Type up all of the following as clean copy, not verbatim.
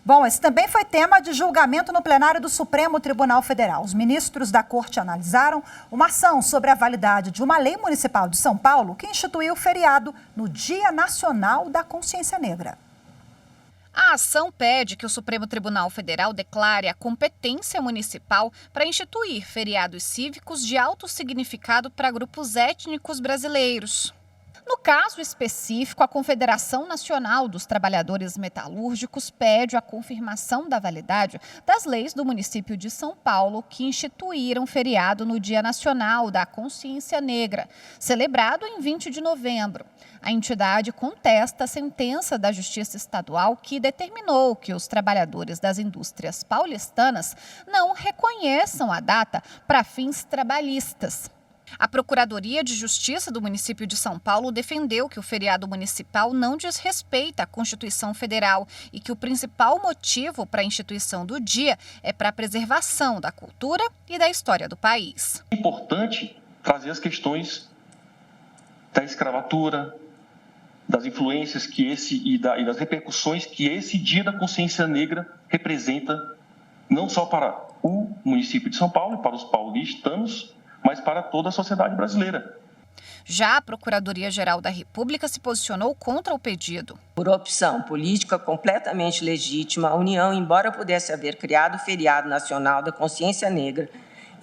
Bom, esse também foi tema de julgamento no plenário do Supremo Tribunal Federal. Os ministros da Corte analisaram uma ação sobre a validade de uma lei municipal de São Paulo que instituiu o feriado no Dia Nacional da Consciência Negra. A ação pede que o Supremo Tribunal Federal declare a competência municipal para instituir feriados cívicos de alto significado para grupos étnicos brasileiros. No caso específico, a Confederação Nacional dos Trabalhadores Metalúrgicos pede a confirmação da validade das leis do município de São Paulo que instituíram feriado no Dia Nacional da Consciência Negra, celebrado em 20 de novembro. A entidade contesta a sentença da Justiça Estadual que determinou que os trabalhadores das indústrias paulistanas não reconheçam a data para fins trabalhistas. A Procuradoria de Justiça do município de São Paulo defendeu que o feriado municipal não desrespeita a Constituição Federal e que o principal motivo para a instituição do dia é para a preservação da cultura e da história do país. É importante trazer as questões da escravatura, das influências que e das repercussões que esse Dia da Consciência Negra representa, não só para o município de São Paulo e para os paulistanos, mas para toda a sociedade brasileira. Já a Procuradoria-Geral da República se posicionou contra o pedido. Por opção política completamente legítima, a União, embora pudesse haver criado o Feriado Nacional da Consciência Negra,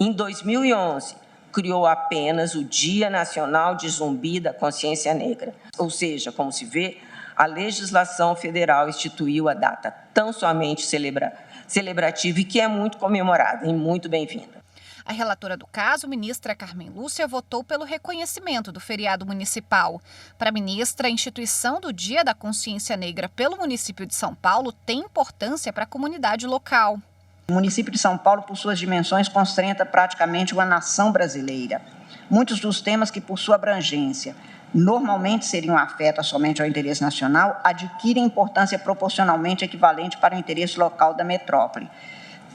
em 2011 criou apenas o Dia Nacional de Zumbi da Consciência Negra. Ou seja, como se vê, a legislação federal instituiu a data tão somente celebrativa e que é muito comemorada e muito bem-vinda. A relatora do caso, ministra Carmen Lúcia, votou pelo reconhecimento do feriado municipal. Para a ministra, a instituição do Dia da Consciência Negra pelo município de São Paulo tem importância para a comunidade local. O município de São Paulo, por suas dimensões, concentra praticamente uma nação brasileira. Muitos dos temas que, por sua abrangência, normalmente seriam afetos somente ao interesse nacional, adquirem importância proporcionalmente equivalente para o interesse local da metrópole.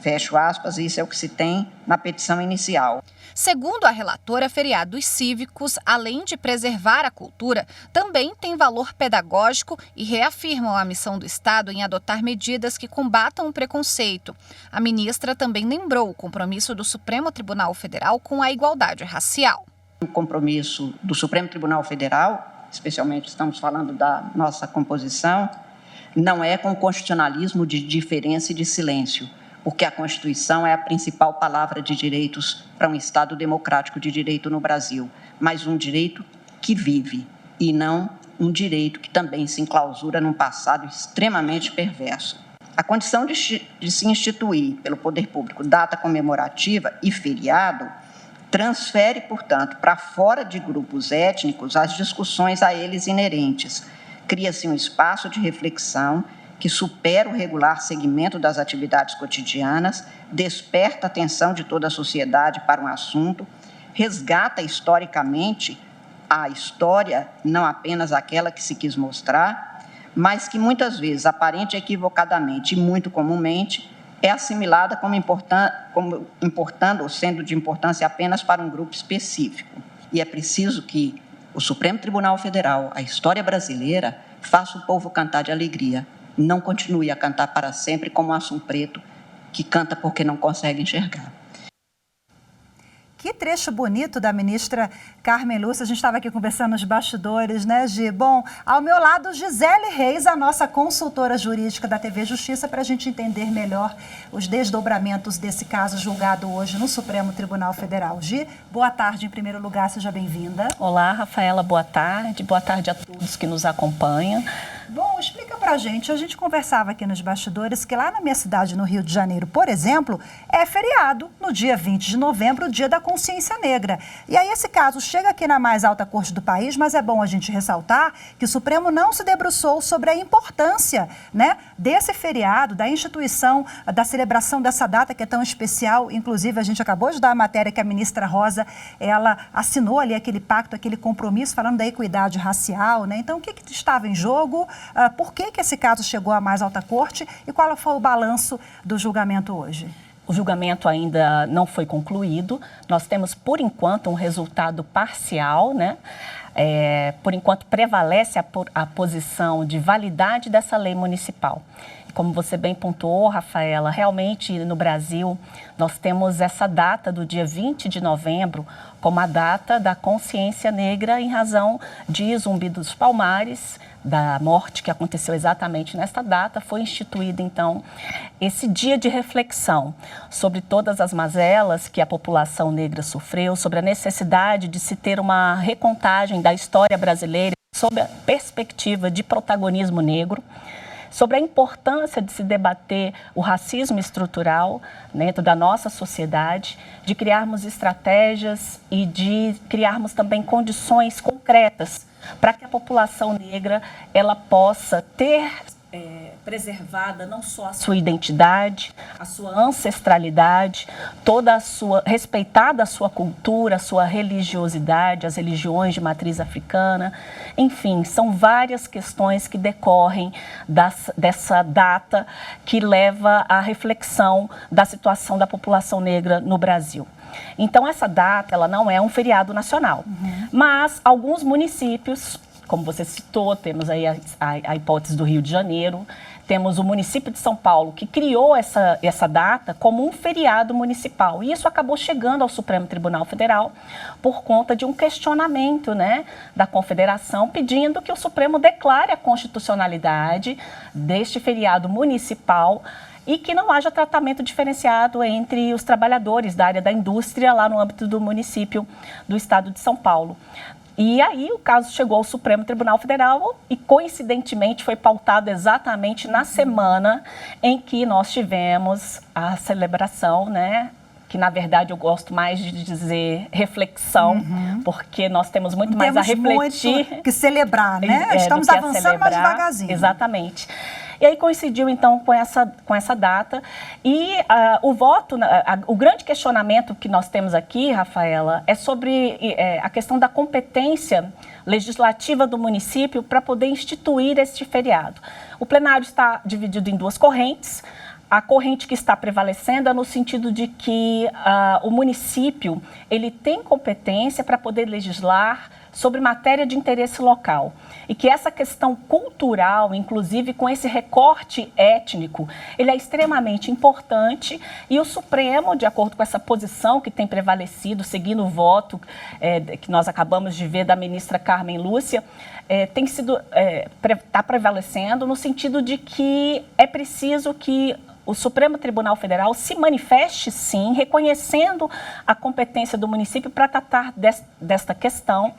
Fecho aspas, isso é o que se tem na petição inicial. Segundo a relatora, feriados cívicos, além de preservar a cultura, também têm valor pedagógico e reafirmam a missão do Estado em adotar medidas que combatam o preconceito. A ministra também lembrou o compromisso do Supremo Tribunal Federal com a igualdade racial. O compromisso do Supremo Tribunal Federal, especialmente estamos falando da nossa composição, não é com o constitucionalismo de diferença e de silêncio, porque a Constituição é a principal palavra de direitos para um Estado democrático de direito no Brasil, mas um direito que vive e não um direito que também se enclausura num passado extremamente perverso. A condição de se instituir pelo poder público data comemorativa e feriado transfere, portanto, para fora de grupos étnicos as discussões a eles inerentes. Cria-se um espaço de reflexão que supera o regular segmento das atividades cotidianas, desperta a atenção de toda a sociedade para um assunto, resgata historicamente a história, não apenas aquela que se quis mostrar, mas que muitas vezes, aparente equivocadamente e muito comumente, é assimilada como importando ou sendo de importância apenas para um grupo específico. E é preciso que o Supremo Tribunal Federal, a história brasileira, faça o povo cantar de alegria. Não continue a cantar para sempre como um assum preto que canta porque não consegue enxergar. Que trecho bonito da ministra Carmen Lúcia. A gente estava aqui conversando nos bastidores, né, Gi? Bom, ao meu lado, Gisele Reis, a nossa consultora jurídica da TV Justiça, para a gente entender melhor os desdobramentos desse caso julgado hoje no Supremo Tribunal Federal. Gi, boa tarde em primeiro lugar, seja bem-vinda. Olá, Rafaela, boa tarde a todos que nos acompanham. Bom, explica pra gente, a gente conversava aqui nos bastidores que lá na minha cidade, no Rio de Janeiro, por exemplo, é feriado no dia 20 de novembro, o Dia da Consciência Negra. E aí esse caso chega aqui na mais alta corte do país, mas é bom a gente ressaltar que o Supremo não se debruçou sobre a importância, né, desse feriado, da instituição, da celebração dessa data que é tão especial. Inclusive, a gente acabou de dar a matéria que a ministra Rosa, ela assinou ali aquele pacto, aquele compromisso, falando da equidade racial, né? Então, o que estava em jogo? Por que esse caso chegou à mais alta corte e qual foi o balanço do julgamento hoje? O julgamento ainda não foi concluído. Nós temos, por enquanto, um resultado parcial, né? Por enquanto, prevalece a posição de validade dessa lei municipal. como você bem pontuou, Rafaela, realmente no Brasil nós temos essa data do dia 20 de novembro como a data da consciência negra em razão de Zumbi dos Palmares, da morte que aconteceu exatamente nesta data. Foi instituído, então, esse dia de reflexão sobre todas as mazelas que a população negra sofreu, sobre a necessidade de se ter uma recontagem da história brasileira sob a perspectiva de protagonismo negro, sobre a importância de se debater o racismo estrutural dentro da nossa sociedade, de criarmos estratégias e de criarmos também condições concretas para que a população negra ela possa ter preservada não só a sua identidade, a sua ancestralidade, respeitada a sua cultura, a sua religiosidade, as religiões de matriz africana. Enfim, são várias questões que decorrem dessa data que leva à reflexão da situação da população negra no Brasil. Então, essa data ela não é um feriado nacional, mas alguns municípios, como você citou, temos aí a hipótese do Rio de Janeiro, temos o município de São Paulo, que criou essa data como um feriado municipal. E isso acabou chegando ao Supremo Tribunal Federal por conta de um questionamento, né, da Confederação, pedindo que o Supremo declare a constitucionalidade deste feriado municipal e que não haja tratamento diferenciado entre os trabalhadores da área da indústria lá no âmbito do município do estado de São Paulo. E aí o caso chegou ao Supremo Tribunal Federal e, coincidentemente, foi pautado exatamente na semana em que nós tivemos a celebração, né? Que, na verdade, eu gosto mais de dizer reflexão, porque nós temos muito mais a refletir. Muito que celebrar, né? Estamos avançando mais devagarzinho. Exatamente. E aí coincidiu, então, com essa data. E o voto, o grande questionamento que nós temos aqui, Rafaela, é sobre a questão da competência legislativa do município para poder instituir este feriado. O plenário está dividido em duas correntes. A corrente que está prevalecendo é no sentido de que o município ele tem competência para poder legislar sobre matéria de interesse local e que essa questão cultural, inclusive com esse recorte étnico, ele é extremamente importante e o Supremo, de acordo com essa posição que tem prevalecido, seguindo o voto que nós acabamos de ver da ministra Carmen Lúcia, está prevalecendo no sentido de que é preciso que o Supremo Tribunal Federal se manifeste, sim, reconhecendo a competência do município para tratar desta questão,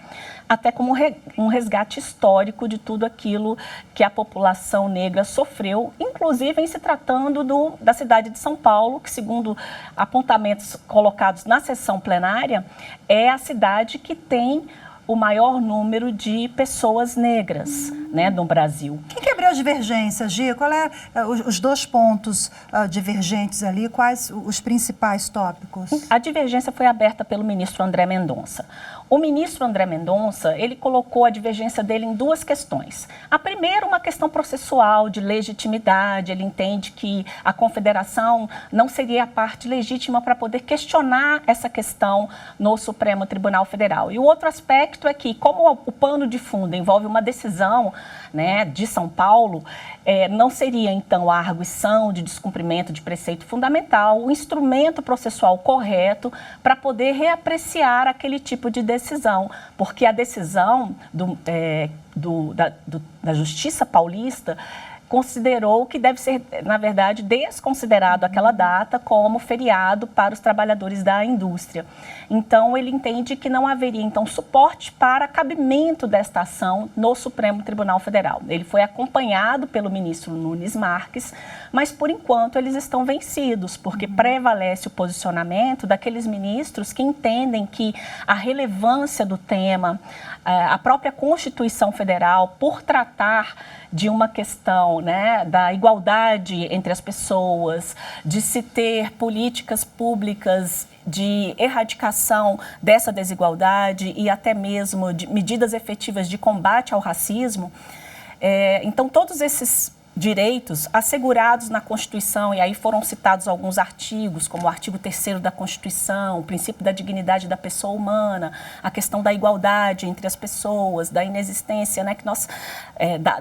até como um resgate histórico de tudo aquilo que a população negra sofreu, inclusive em se tratando da cidade de São Paulo, que, segundo apontamentos colocados na sessão plenária, é a cidade que tem o maior número de pessoas negras, né, no Brasil. Quem que abriu as divergências, Gia? Qual é os dois pontos divergentes ali? Quais os principais tópicos? A divergência foi aberta pelo ministro André Mendonça. O ministro André Mendonça, ele colocou a divergência dele em duas questões. A primeira, uma questão processual, de legitimidade. Ele entende que a confederação não seria a parte legítima para poder questionar essa questão no Supremo Tribunal Federal. E o outro aspecto é que, como o pano de fundo envolve uma decisão, né, de São Paulo, não seria, então, a arguição de descumprimento de preceito fundamental o instrumento processual correto para poder reapreciar aquele tipo de decisão, porque a decisão da Justiça Paulista considerou que deve ser, na verdade, desconsiderado aquela data como feriado para os trabalhadores da indústria. Então, ele entende que não haveria, então, suporte para cabimento desta ação no Supremo Tribunal Federal. Ele foi acompanhado pelo ministro Nunes Marques, mas, por enquanto, eles estão vencidos, porque prevalece o posicionamento daqueles ministros que entendem que a relevância do tema, a própria Constituição Federal, por tratar de uma questão, né, da igualdade entre as pessoas, de se ter políticas públicas de erradicação dessa desigualdade e até mesmo de medidas efetivas de combate ao racismo. Então, todos esses direitos assegurados na Constituição, e aí foram citados alguns artigos, como o artigo 3º da Constituição, o princípio da dignidade da pessoa humana, a questão da igualdade entre as pessoas, da inexistência, né, que nós,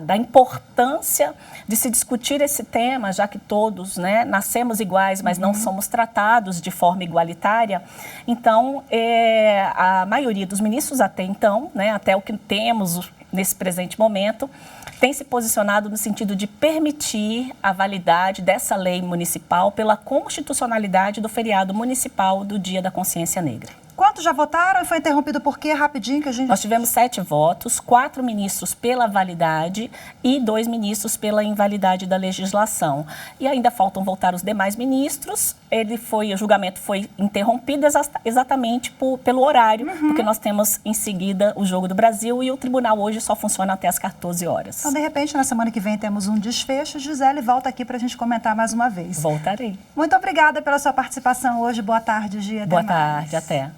da importância de se discutir esse tema, já que todos, né, nascemos iguais, mas não somos tratados de forma igualitária. Então, a maioria dos ministros até então, né, até o que temos nesse presente momento, tem se posicionado no sentido de permitir a validade dessa lei municipal pela constitucionalidade do feriado municipal do Dia da Consciência Negra. Quantos já votaram e foi interrompido por quê? Rapidinho que a gente... Nós tivemos 7 votos, 4 ministros pela validade e 2 ministros pela invalidade da legislação. E ainda faltam votar os demais ministros. O julgamento foi interrompido exatamente pelo horário, porque nós temos em seguida o Jogo do Brasil e o tribunal hoje só funciona até as 14 horas. Então, de repente, na semana que vem temos um desfecho. Gisele, volta aqui para a gente comentar mais uma vez. Voltarei. Muito obrigada pela sua participação hoje. Boa tarde, Gia. Boa tarde, até.